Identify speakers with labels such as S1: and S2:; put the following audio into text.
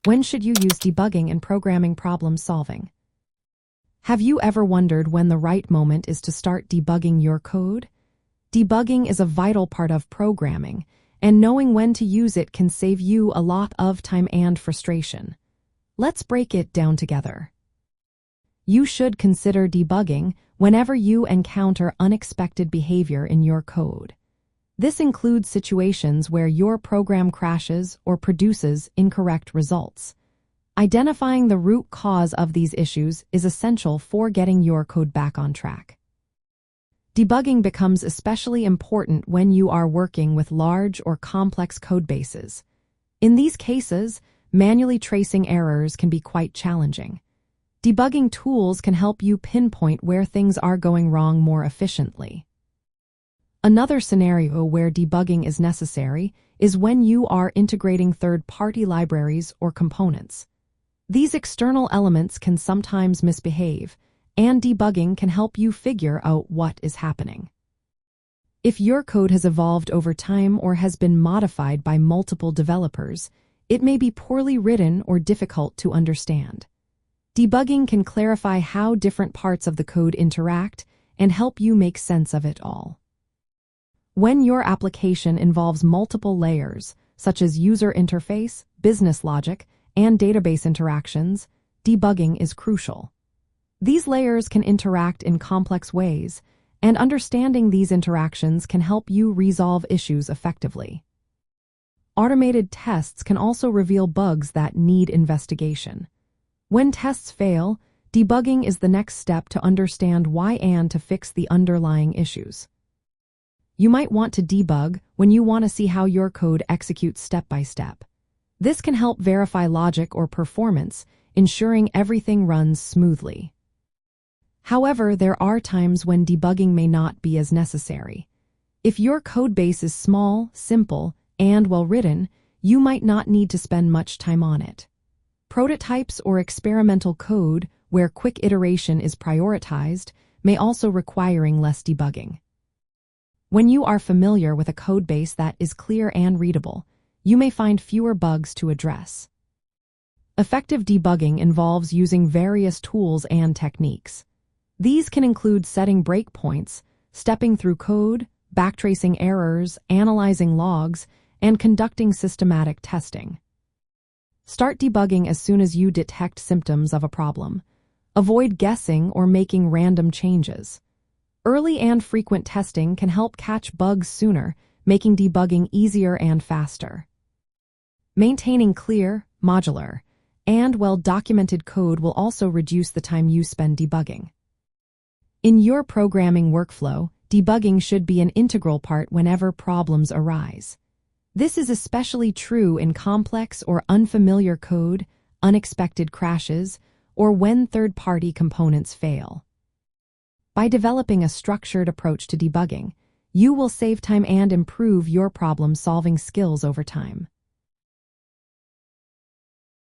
S1: When should you use debugging in programming problem solving? Have you ever wondered when the right moment is to start debugging your code? Debugging is a vital part of programming, and knowing when to use it can save you a lot of time and frustration. Let's break it down together. You should consider debugging whenever you encounter unexpected behavior in your code. This includes situations where your program crashes or produces incorrect results. Identifying the root cause of these issues is essential for getting your code back on track. Debugging becomes especially important when you are working with large or complex codebases. In these cases, manually tracing errors can be quite challenging. Debugging tools can help you pinpoint where things are going wrong more efficiently. Another scenario where debugging is necessary is when you are integrating third-party libraries or components. These external elements can sometimes misbehave, and debugging can help you figure out what is happening. If your code has evolved over time or has been modified by multiple developers, it may be poorly written or difficult to understand. Debugging can clarify how different parts of the code interact and help you make sense of it all. When your application involves multiple layers, such as user interface, business logic, and database interactions, debugging is crucial. These layers can interact in complex ways, and understanding these interactions can help you resolve issues effectively. Automated tests can also reveal bugs that need investigation. When tests fail, debugging is the next step to understand why and to fix the underlying issues. You might want to debug when you want to see how your code executes step by step. This can help verify logic or performance, ensuring everything runs smoothly. However, there are times when debugging may not be as necessary. If your code base is small, simple, and well-written, you might not need to spend much time on it. Prototypes or experimental code, where quick iteration is prioritized, may also requiring less debugging. When you are familiar with a codebase that is clear and readable, you may find fewer bugs to address. Effective debugging involves using various tools and techniques. These can include setting breakpoints, stepping through code, backtracing errors, analyzing logs, and conducting systematic testing. Start debugging as soon as you detect symptoms of a problem. Avoid guessing or making random changes. Early and frequent testing can help catch bugs sooner, making debugging easier and faster. Maintaining clear, modular, and well-documented code will also reduce the time you spend debugging. In your programming workflow, debugging should be an integral part whenever problems arise. This is especially true in complex or unfamiliar code, unexpected crashes, or when third-party components fail. By developing a structured approach to debugging, you will save time and improve your problem-solving skills over time.